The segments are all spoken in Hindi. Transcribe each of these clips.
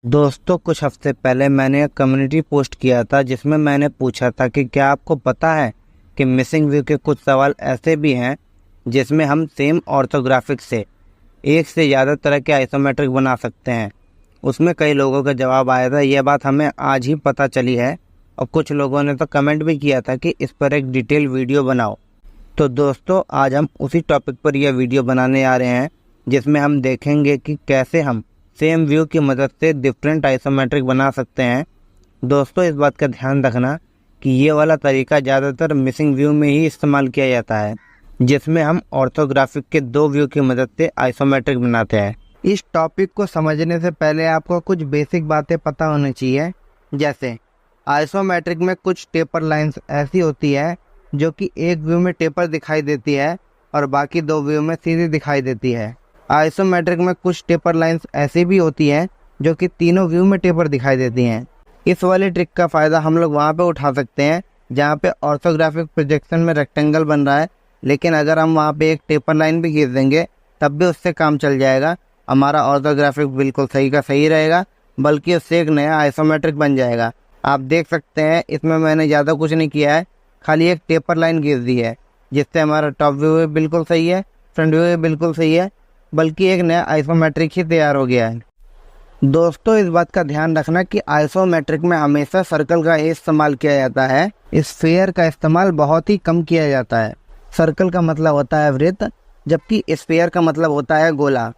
दोस्तों, कुछ हफ्ते पहले मैंने एक कम्युनिटी पोस्ट किया था जिसमें मैंने पूछा था कि क्या आपको पता है कि मिसिंग व्यू के कुछ सवाल ऐसे भी हैं जिसमें हम सेम ऑर्थोग्राफिक से एक से ज़्यादा तरह के आइसोमेट्रिक बना सकते हैं। उसमें कई लोगों का जवाब आया था। यह बात हमें आज ही पता चली है और कुछ लोगों ने तो कमेंट भी किया था कि इस पर एक डिटेल वीडियो बनाओ। तो दोस्तों, आज हम उसी टॉपिक पर यह वीडियो बनाने आ रहे हैं जिसमें हम देखेंगे कि कैसे हम सेम व्यू की मदद से डिफरेंट आइसोमेट्रिक बना सकते हैं। दोस्तों, इस बात का ध्यान रखना कि ये वाला तरीका ज़्यादातर मिसिंग व्यू में ही इस्तेमाल किया जाता है, जिसमें हम ऑर्थोग्राफिक के दो व्यू की मदद से आइसोमेट्रिक बनाते हैं। इस टॉपिक को समझने से पहले आपको कुछ बेसिक बातें पता होनी चाहिए। जैसे आइसोमेट्रिक में कुछ टेपर लाइंस ऐसी होती है जो कि एक व्यू में टेपर दिखाई देती है और बाकी दो व्यू में सीधी दिखाई देती है। आइसोमेट्रिक में कुछ टेपर लाइंस ऐसी भी होती हैं जो कि तीनों व्यू में टेपर दिखाई देती हैं। इस वाले ट्रिक का फ़ायदा हम लोग वहाँ पे उठा सकते हैं जहाँ पे ऑर्थोग्राफिक प्रोजेक्शन में रेक्टेंगल बन रहा है, लेकिन अगर हम वहाँ पे एक टेपर लाइन भी खींच देंगे तब भी उससे काम चल जाएगा। हमारा ऑर्थोग्राफिक बिल्कुल सही का सही रहेगा, बल्कि उससे एक नया आइसोमेट्रिक बन जाएगा। आप देख सकते हैं इसमें मैंने ज़्यादा कुछ नहीं किया है, खाली एक टेपर लाइन खींच दी है जिससे हमारा टॉप व्यू भी बिल्कुल सही है, फ्रंट व्यू भी बिल्कुल सही है, बल्कि एक नया आइसोमेट्रिक ही तैयार हो गया है। दोस्तों, इस बात का ध्यान रखना कि आइसोमेट्रिक में हमेशा सर्कल का ही इस्तेमाल किया जाता है। स्फीयर का इस्तेमाल बहुत ही कम किया जाता है। सर्कल का मतलब होता है वृत्त, जबकि स्फीयर का मतलब होता है गोला।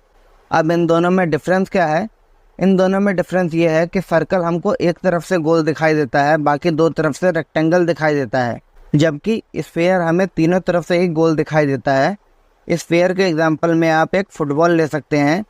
अब इन दोनों में डिफरेंस क्या है? इन दोनों में डिफरेंस ये है कि सर्कल हमको एक तरफ से गोल दिखाई देता है, बाकी दो तरफ से रेक्टेंगल दिखाई देता है, जबकि स्फीयर हमें तीनों तरफ से ही गोल दिखाई देता है। स्फीयर के एग्जाम्पल में आप एक फुटबॉल ले सकते हैं।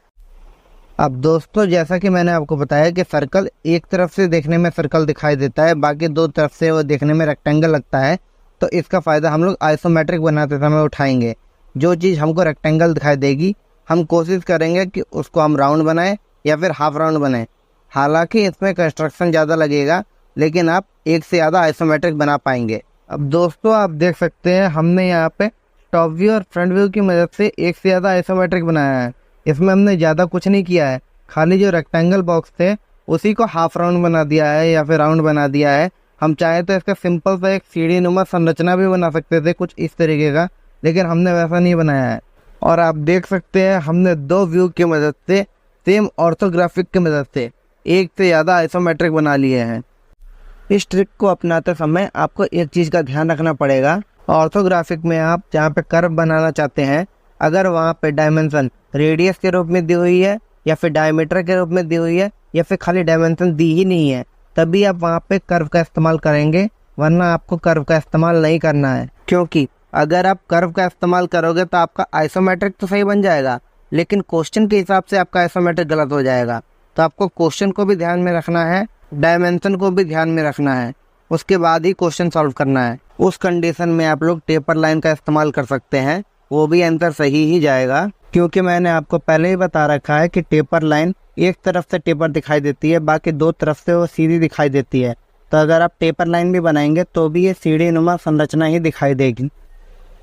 अब दोस्तों, जैसा कि मैंने आपको बताया कि सर्कल एक तरफ से देखने में सर्कल दिखाई देता है, बाकी दो तरफ से वो देखने में रेक्टेंगल लगता है, तो इसका फ़ायदा हम लोग आइसोमेट्रिक बनाते समय उठाएंगे। जो चीज़ हमको रेक्टेंगल दिखाई देगी हम कोशिश करेंगे कि उसको हम राउंड बनाएं या फिर हाफ राउंड बनाएं। हालांकि इसमें कंस्ट्रक्शन ज़्यादा लगेगा, लेकिन आप एक से ज़्यादा आइसोमेट्रिक बना पाएंगे। अब दोस्तों, आप देख सकते हैं हमने यहाँ पे टॉप व्यू और फ्रंट व्यू की मदद से एक से ज़्यादा आइसोमेट्रिक बनाया है। इसमें हमने ज़्यादा कुछ नहीं किया है, खाली जो रेक्टेंगल बॉक्स थे उसी को हाफ राउंड बना दिया है या फिर राउंड बना दिया है। हम चाहे तो इसका सिंपल सा एक सीढ़ी नुमा संरचना भी बना सकते थे कुछ इस तरीके का, लेकिन हमने वैसा नहीं बनाया है। और आप देख सकते हैं हमने दो व्यू की मदद से सेम ऑर्थोग्राफिक की मदद से एक से ज़्यादा आइसोमेट्रिक बना लिए हैं। इस ट्रिक को अपनाते समय आपको एक चीज़ का ध्यान रखना पड़ेगा। ऑर्थोग्राफिक में आप जहाँ पे कर्व बनाना चाहते हैं, अगर वहाँ पे डायमेंशन रेडियस के रूप में दी हुई है या फिर डायमीटर के रूप में दी हुई है या फिर खाली डायमेंशन दी ही नहीं है, तभी आप वहाँ पे कर्व का इस्तेमाल करेंगे, वरना आपको कर्व का इस्तेमाल नहीं करना है। क्योंकि अगर आप कर्व का इस्तेमाल करोगे तो आपका आइसोमेट्रिक तो सही बन जाएगा, लेकिन क्वेश्चन के हिसाब से आपका आइसोमेट्रिक गलत हो जाएगा। तो आपको क्वेश्चन को भी ध्यान में रखना है, डायमेंशन को भी ध्यान में रखना है, उसके बाद ही क्वेश्चन सॉल्व करना है। उस कंडीशन में आप लोग टेपर लाइन का इस्तेमाल कर सकते हैं, वो भी आंसर सही ही जाएगा। क्योंकि मैंने आपको पहले ही बता रखा है कि टेपर लाइन एक तरफ से टेपर दिखाई देती है, बाकी दो तरफ से वो सीधी दिखाई देती है। तो अगर आप टेपर लाइन भी बनाएंगे तो भी ये सीढ़ी नुमा संरचना ही दिखाई देगी।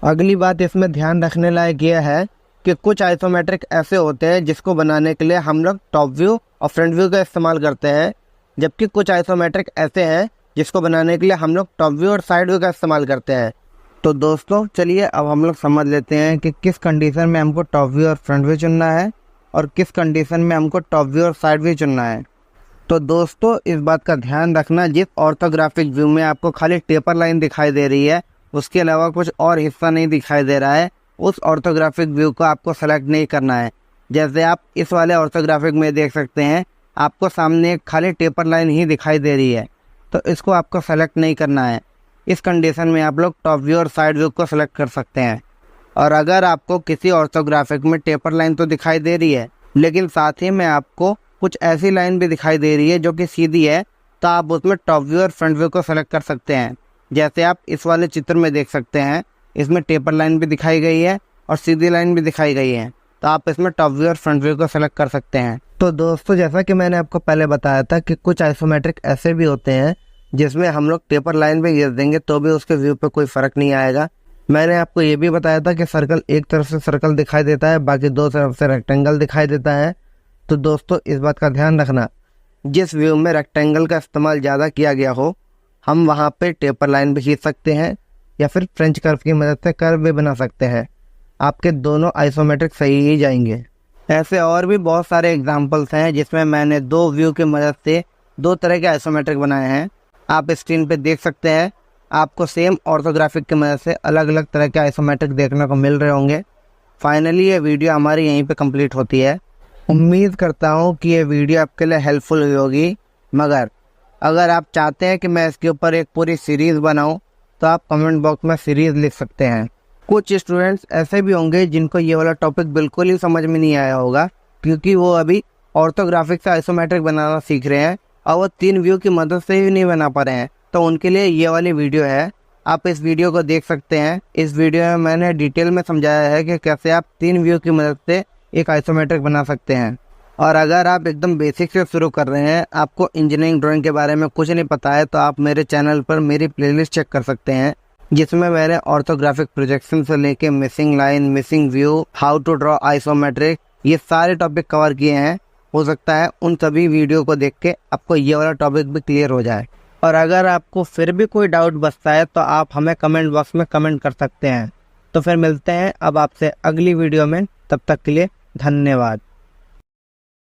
अगली बात इसमें ध्यान रखने लायक यह है कि कुछ आइसोमेट्रिक ऐसे होते हैं जिसको बनाने के लिए हम लोग टॉप व्यू और फ्रंट व्यू का इस्तेमाल करते हैं, जबकि कुछ आइसोमेट्रिक ऐसे हैं जिसको बनाने के लिए हम लोग टॉप व्यू और साइड व्यू का इस्तेमाल करते हैं। तो दोस्तों, चलिए अब हम लोग समझ लेते हैं कि किस कंडीशन में हमको टॉप व्यू और फ्रंट व्यू चुनना है और किस कंडीशन में हमको टॉप व्यू और साइड व्यू चुनना है। तो दोस्तों, इस बात का ध्यान रखना, जिस ऑर्थोग्राफिक व्यू में आपको खाली टेपर लाइन दिखाई दे रही है, उसके अलावा कुछ और हिस्सा नहीं दिखाई दे रहा है, उस ऑर्थोग्राफिक व्यू को आपको सेलेक्ट नहीं करना है। जैसे आप इस वाले ऑर्थोग्राफिक में देख सकते हैं, आपको सामने एक खाली टेपर लाइन ही दिखाई दे रही है, तो इसको आपको सेलेक्ट नहीं करना है। इस कंडीशन में आप लोग टॉप व्यू और साइड व्यू को सेलेक्ट कर सकते हैं। और अगर आपको किसी ऑर्थोग्राफिक में टेपर लाइन तो दिखाई दे रही है, लेकिन साथ ही में आपको कुछ ऐसी लाइन भी दिखाई दे रही है जो कि सीधी है, तो आप उसमें टॉप व्यू और फ्रंट व्यू को सेलेक्ट कर सकते हैं। जैसे आप इस वाले चित्र में देख सकते हैं, इसमें टेपर लाइन भी दिखाई गई है और सीधी लाइन भी दिखाई गई है, तो आप इसमें टॉप व्यू और फ्रंट व्यू को सेलेक्ट कर सकते हैं। तो दोस्तों, जैसा कि मैंने आपको पहले बताया था कि कुछ आइसोमेट्रिक ऐसे भी होते हैं जिसमें हम लोग टेपर लाइन पे गिर देंगे तो भी उसके व्यू पे कोई फ़र्क नहीं आएगा। मैंने आपको ये भी बताया था कि सर्कल एक तरफ से सर्कल दिखाई देता है, बाकी दो तरफ से रेक्टेंगल दिखाई देता है। तो दोस्तों, इस बात का ध्यान रखना जिस व्यू में रेक्टेंगल का इस्तेमाल ज़्यादा किया गया हो, हम वहाँ पे टेपर लाइन भी खींच सकते हैं या फिर फ्रेंच कर्व की मदद से कर्व भी बना सकते हैं। आपके दोनों आइसोमेट्रिक सही ही जाएंगे। ऐसे और भी बहुत सारे एग्जांपल्स हैं जिसमें मैंने दो व्यू की मदद से दो तरह के आइसोमेट्रिक बनाए हैं। आप स्क्रीन पे देख सकते हैं, आपको सेम ऑर्थोग्राफिक की मदद से अलग अलग तरह के आइसोमेट्रिक देखने को मिल रहे होंगे। फाइनली ये वीडियो हमारी यहीं पे कंप्लीट होती है। उम्मीद करता हूँ कि ये वीडियो आपके लिए हेल्पफुल हुई होगी, मगर अगर आप चाहते हैं कि मैं इसके ऊपर एक पूरी सीरीज़ बनाऊँ तो आप कमेंट बॉक्स में सीरीज़ लिख सकते हैं। कुछ स्टूडेंट्स ऐसे भी होंगे जिनको ये वाला टॉपिक बिल्कुल ही समझ में नहीं आया होगा, क्योंकि वो अभी ऑर्थोग्राफिक से आइसोमेट्रिक बनाना सीख रहे हैं और वो 3 व्यू की मदद से ही नहीं बना पा रहे हैं। तो उनके लिए ये वाली वीडियो है, आप इस वीडियो को देख सकते हैं। इस वीडियो में मैंने डिटेल में समझाया है कि कैसे आप 3 व्यू की मदद से एक आइसोमेट्रिक बना सकते हैं। और अगर आप एकदम बेसिक से शुरू कर रहे हैं, आपको इंजीनियरिंग ड्राइंग के बारे में कुछ नहीं पता है, तो आप मेरे चैनल पर मेरी प्लेलिस्ट चेक कर सकते हैं, जिसमें मैंने ऑर्थोग्राफिक प्रोजेक्शन से लेके missing line, missing view, how to draw isometric, ये सारे टॉपिक कवर किए हैं। हो सकता है उन सभी वीडियो को देख के आपको ये वाला टॉपिक भी क्लियर हो जाए। और अगर आपको फिर भी कोई डाउट बचता है तो आप हमें कमेंट बॉक्स में कमेंट कर सकते हैं। तो फिर मिलते हैं अब आपसे अगली वीडियो में, तब तक के लिए धन्यवाद।